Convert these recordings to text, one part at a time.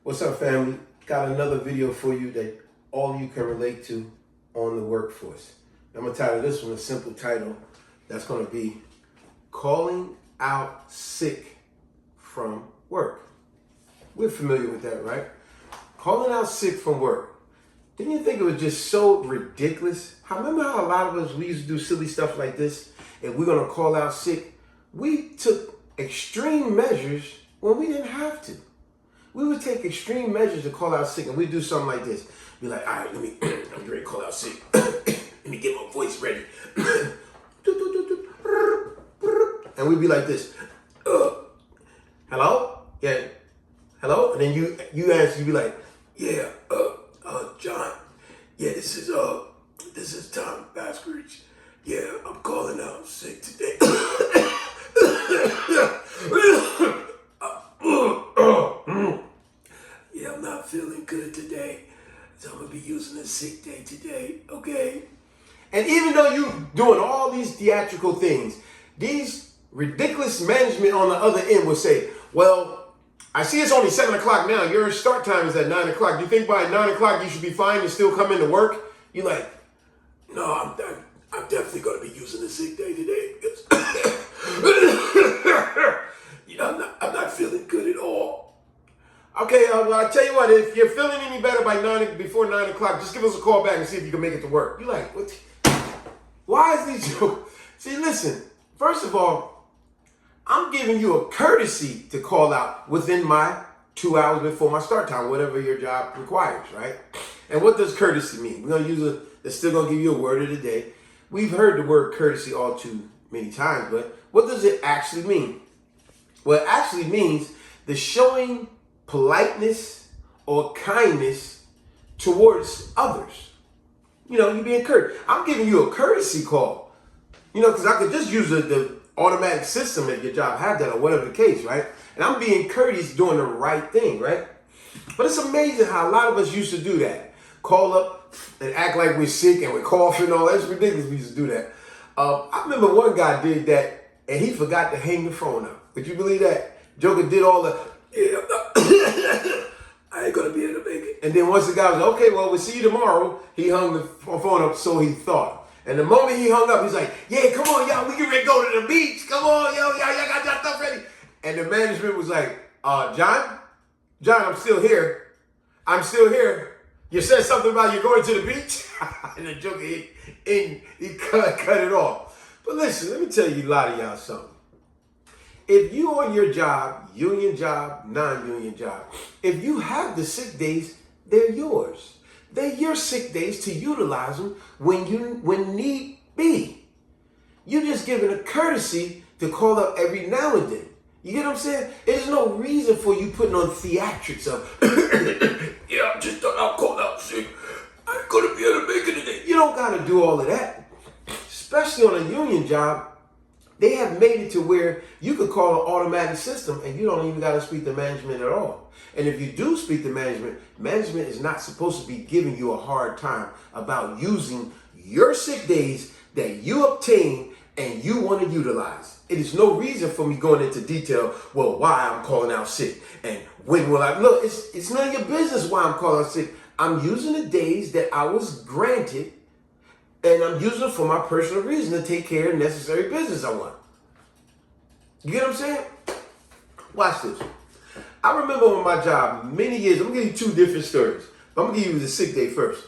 What's up, family? Got another video for you that all of you can relate to on the workforce. I'm going to title this one a simple title that's going to be Calling Out Sick from Work. We're familiar with that, right? Calling out sick from work. Didn't you think it was just so ridiculous? Remember how a lot of us, we used to do silly stuff like this, and we're going to call out sick? We took extreme measures when we didn't have to. We would take extreme measures to call out sick, and we'd do something like this. Be like, all right, I'm ready to call out sick. Let me get my voice ready. And we'd be like this. Hello? Yeah. Hello? And then you answer, you'd be like, yeah, John. Yeah, this is Tom Baskridge. Yeah, I'm calling out sick today. Yeah, I'm not feeling good today, so I'm gonna be using a sick day today, okay? And even though you doing all these theatrical things, these ridiculous management on the other end will say, well, I see it's only 7 o'clock now. Your start time is at 9 o'clock. You think by 9 o'clock you should be fine and still come into work? You're like, no, I'm definitely going to be using a sick day today because I'm not feeling good at all. Okay, I'll tell you what, if you're feeling any better before 9 o'clock, just give us a call back and see if you can make it to work. You're like, what? Why is these jokes? See, listen, first of all, I'm giving you a courtesy to call out within my 2 hours before my start time, whatever your job requires, right? And what does courtesy mean? We're going to use it's still going to give you a word of the day. We've heard the word courtesy all too many times, but what does it actually mean? Well, it actually means the showing politeness or kindness towards others. You know, you're being courteous. I'm giving you a courtesy call. You know, because I could just use the automatic system if your job had that or whatever the case, right? And I'm being courteous doing the right thing, right? But it's amazing how a lot of us used to do that. Call up and act like we're sick and we're coughing and all that. It's ridiculous we used to do that. I remember one guy did that and he forgot to hang the phone up. Would you believe that? Joker did all the, yeah, I ain't gonna be able to make it. And then once the guy was like, okay, well, we'll see you tomorrow, he hung the phone up, so he thought. And the moment he hung up, he's like, yeah, come on, y'all, we can ready to go to the beach. Come on, y'all got your stuff ready. And the management was like, John, I'm still here. I'm still here. You said something about you going to the beach? And the joker, he cut it off. But listen, let me tell you a lot of y'all something. If you on your job, union job, non-union job, if you have the sick days, they're yours. They're your sick days to utilize them when need be. You're just giving a courtesy to call up every now and then. You get what I'm saying? There's no reason for you putting on theatrics of, yeah, I'm just I'll call out sick. I ain't gonna be able to make it today. You don't gotta do all of that. Especially on a union job, they have made it to where you could call an automatic system and you don't even gotta speak to management at all. And if you do speak to management, management is not supposed to be giving you a hard time about using your sick days that you obtain and you want to utilize. It is no reason for me going into detail, well, why I'm calling out sick and when will I, look, it's none of your business why I'm calling out sick. I'm using the days that I was granted and I'm using them for my personal reason to take care of necessary business I want. You get what I'm saying? Watch this. I remember on my job many years, I'm going to give you two different stories. I'm going to give you the sick day first.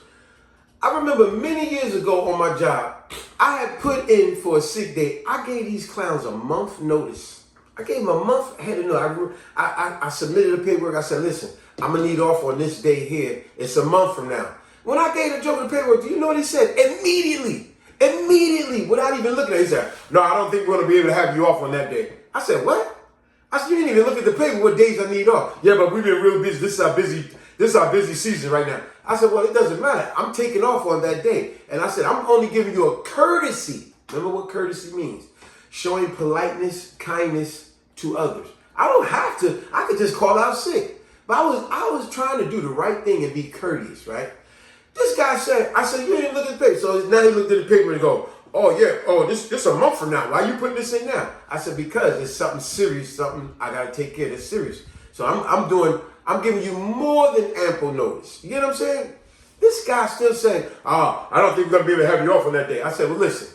I remember many years ago on my job, I had put in for a sick day. I gave these clowns a month notice. I gave them a month ahead of notice. I submitted the paperwork. I said, listen, I'm going to need off on this day here. It's a month from now. When I gave the joker the paperwork, do you know what he said? Immediately, without even looking at it, he said, no, I don't think we're going to be able to have you off on that day. I said, what? I said, you didn't even look at the paper what days I need off. Yeah, but we've been real busy. This is our busy season right now. I said, well, it doesn't matter. I'm taking off on that day. And I said, I'm only giving you a courtesy. Remember what courtesy means? Showing politeness, kindness to others. I don't have to. I could just call out sick. But I was trying to do the right thing and be courteous, right? This guy said, I said, you didn't look at the paper. So now he looked at the paper and go, oh, yeah, this a month from now. Why are you putting this in now? I said, because it's something serious, something I got to take care of that's serious. So I'm giving you more than ample notice. You get what I'm saying? This guy's still saying, oh, I don't think we're going to be able to have you off on that day. I said, well, listen,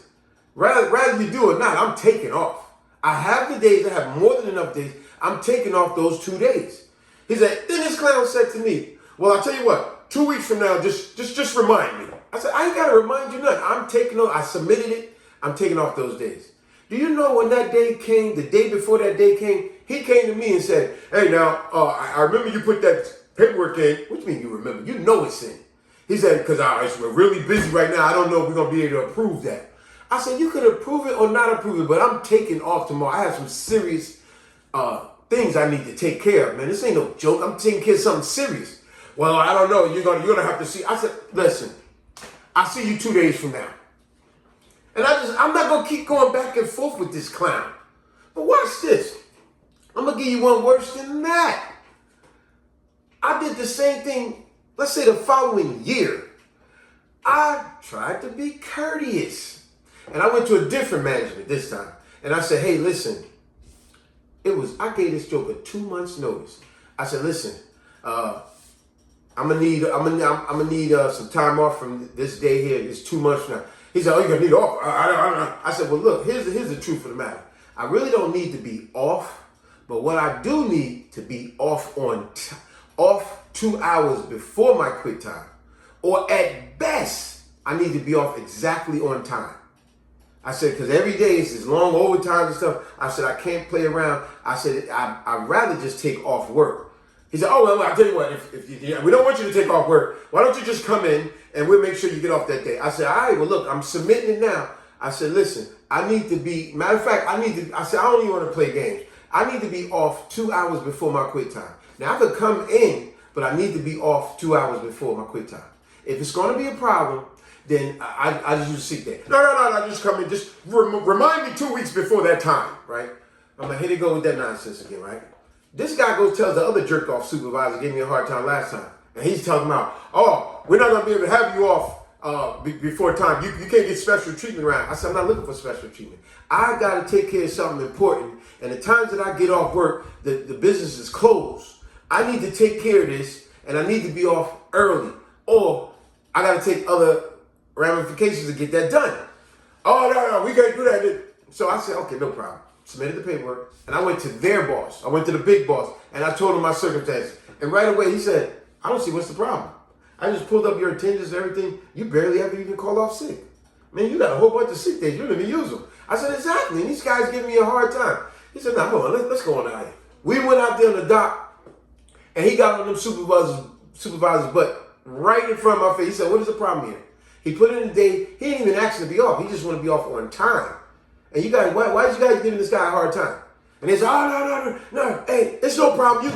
rather you do or not, I'm taking off. I have the days, I have more than enough days. I'm taking off those 2 days. He said, then this clown said to me, well, I'll tell you what, 2 weeks from now, just remind me. I said, I ain't got to remind you nothing. I'm taking off. I submitted it. I'm taking off those days. Do you know when that day came, the day before that day came, he came to me and said, hey, now, I remember you put that paperwork in. What do you mean you remember? You know it's in. He said, because we're really busy right now. I don't know if we're going to be able to approve that. I said, you could approve it or not approve it, but I'm taking off tomorrow. I have some serious things I need to take care of, man. This ain't no joke. I'm taking care of something serious. Well, I don't know. You're gonna have to see. I said, listen, I'll see you 2 days from now. And I'm not gonna keep going back and forth with this clown. But watch this. I'm gonna give you one worse than that. I did the same thing, let's say the following year. I tried to be courteous. And I went to a different management this time. And I said, hey, listen, I gave this joker 2 months notice. I said, listen, I'm gonna need some time off from this day here. It's 2 months now. He said, oh, you're gonna need off. I said, well, look, here's the truth of the matter. I really don't need to be off, but what I do need to be off off 2 hours before my quit time. Or at best, I need to be off exactly on time. I said, because every day it's this long overtime and stuff. I said, I can't play around. I said, I'd rather just take off work. He said, oh, well, I'll tell you what, if we don't want you to take off work, why don't you just come in and we'll make sure you get off that day. I said, all right, well, look, I'm submitting it now. I said, listen, I need to be, matter of fact, I said, I don't even want to play games. I need to be off 2 hours before my quit time. Now, I could come in, but I need to be off 2 hours before my quit time. If it's going to be a problem, then I just use a sick day. No, just come in. Just remind me 2 weeks before that time, right? I'm like, here they go with that nonsense again, right? This guy goes tells the other jerk-off supervisor, gave me a hard time last time. And he's talking about, oh, we're not going to be able to have you off before time. You can't get special treatment around. I said, I'm not looking for special treatment. I got to take care of something important. And the times that I get off work, the business is closed. I need to take care of this, and I need to be off early. Or I got to take other ramifications to get that done. Oh, no, we can't do that. So I said, okay, no problem. Submitted the paperwork, and I went to their boss. I went to the big boss, and I told him my circumstances. And right away, he said, I don't see what's the problem. I just pulled up your attendance and everything. You barely ever even called off sick. Man, you got a whole bunch of sick days. You don't even use them. I said, exactly. And these guys giving me a hard time. He said, nah, come on, let's go on out here. We went out there on the dock, and he got on them supervisor's butt right in front of my face. He said, what is the problem here? He put in the day. He didn't even ask to be off. He just want to be off on time. And you guys, why is you guys giving this guy a hard time? And they said, oh, no. Hey, it's no problem.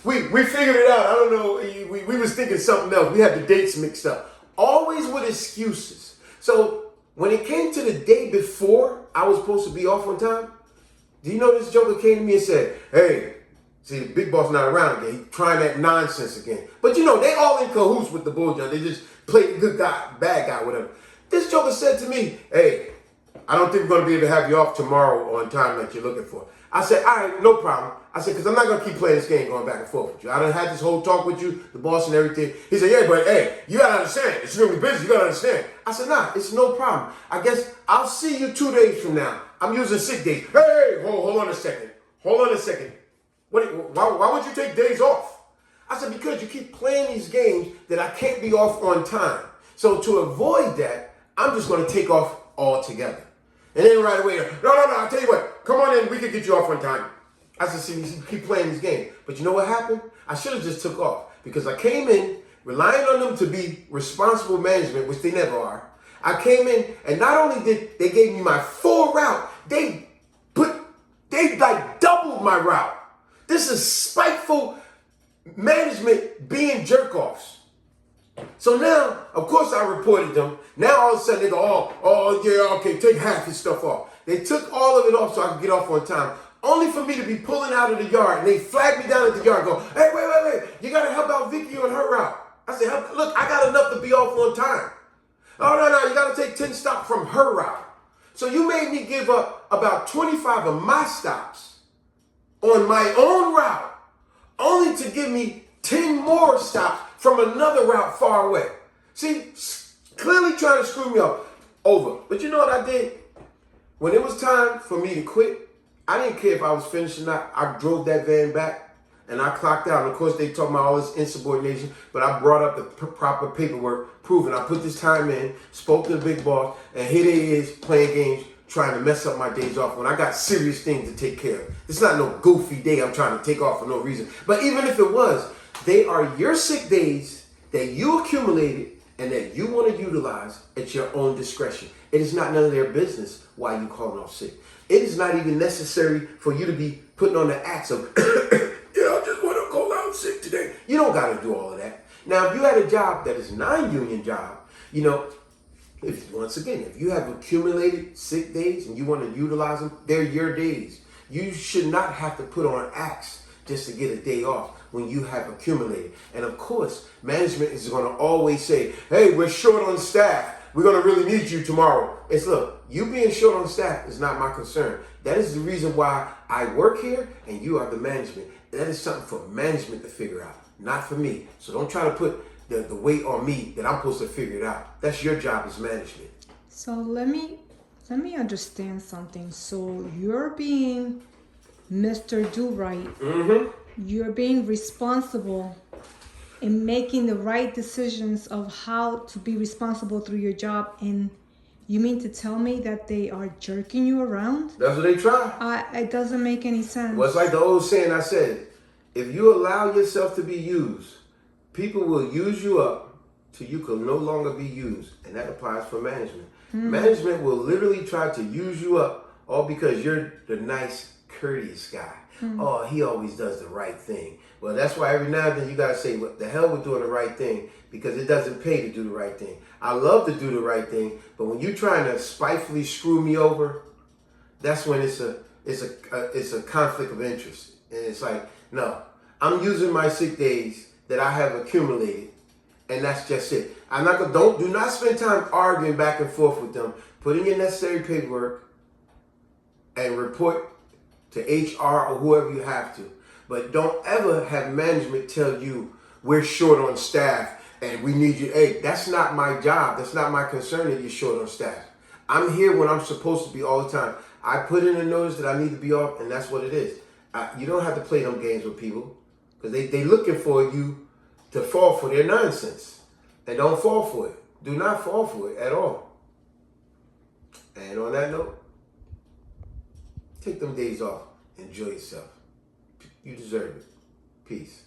We figured it out. I don't know. We was thinking something else. We had the dates mixed up. Always with excuses. So when it came to the day before I was supposed to be off on time, do you know this joker came to me and said, hey, see, the big boss not around again. He's trying that nonsense again. But you know, they all in cahoots with the bullshit. They just play good guy, bad guy, whatever. This joker said to me, hey, I don't think we're going to be able to have you off tomorrow on time that you're looking for. I said, all right, no problem. I said, because I'm not going to keep playing this game going back and forth with you. I done had this whole talk with you, the boss and everything. He said, yeah, but hey, you got to understand. It's really busy. You got to understand. I said, nah, it's no problem. I guess I'll see you 2 days from now. I'm using sick days. Hey, hold on a second. Why would you take days off? I said, because you keep playing these games that I can't be off on time. So to avoid that, I'm just going to take off altogether. And then right away, no, I'll tell you what, come on in, we can get you off on time. I said, see, you keep playing this game. But you know what happened? I should have just took off because I came in relying on them to be responsible management, which they never are. I came in and not only did they gave me my full route, they like doubled my route. This is spiteful management being jerk-offs. So now, of course, I reported them. Now, all of a sudden, they go, oh, yeah, okay, take half his stuff off. They took all of it off so I could get off on time, only for me to be pulling out of the yard. And they flagged me down at the yard and go, hey, wait. You got to help out Vicky on her route. I said, look, I got enough to be off on time. Oh, no, you got to take 10 stops from her route. So you made me give up about 25 of my stops on my own route, only to give me 10 more stops from another route far away. See, clearly trying to screw me up. Over. But you know what I did? When it was time for me to quit, I didn't care if I was finished or not. I drove that van back and I clocked out. And of course, they talked about all this insubordination, but I brought up the proper paperwork proving I put this time in, spoke to the big boss, and here they is playing games, trying to mess up my days off when I got serious things to take care of. It's not no goofy day I'm trying to take off for no reason. But even if it was, they are your sick days that you accumulated and that you want to utilize at your own discretion. It is not none of their business why you calling off sick. It is not even necessary for you to be putting on the acts of, I just want to call out sick today. You don't got to do all of that. Now, if you had a job that is non-union job, if you have accumulated sick days and you want to utilize them, they're your days. You should not have to put on acts just to get a day off when you have accumulated. And of course, management is going to always say, hey, we're short on staff. We're going to really need you tomorrow. It's look, you being short on staff is not my concern. That is the reason why I work here and you are the management. That is something for management to figure out, not for me. So don't try to put the weight on me that I'm supposed to figure it out. That's your job as management. So let me understand something. So you're being Mr. Do Right. Mm-hmm. You're being responsible in making the right decisions of how to be responsible through your job. And you mean to tell me that they are jerking you around? That's what they try. It doesn't make any sense. Well, it's like the old saying I said, if you allow yourself to be used, people will use you up till you can no longer be used. And that applies for management. Management will literally try to use you up all because you're the nice, courteous guy. Oh, he always does the right thing. Well, that's why every now and then you got to say, what the hell with doing the right thing, because it doesn't pay to do the right thing. I love to do the right thing, but when you're trying to spitefully screw me over, that's when it's a conflict of interest. And it's like, no, I'm using my sick days that I have accumulated, and that's just it. I'm not gonna do not spend time arguing back and forth with them. Put in your necessary paperwork and report to HR or whoever you have to. But don't ever have management tell you we're short on staff and we need you. Hey, that's not my job. That's not my concern that you're short on staff. I'm here when I'm supposed to be all the time. I put in a notice that I need to be off, and that's what it is. You don't have to play them games with people because they looking for you to fall for their nonsense. And don't fall for it. Do not fall for it at all. And on that note, take them days off. Enjoy yourself. You deserve it. Peace.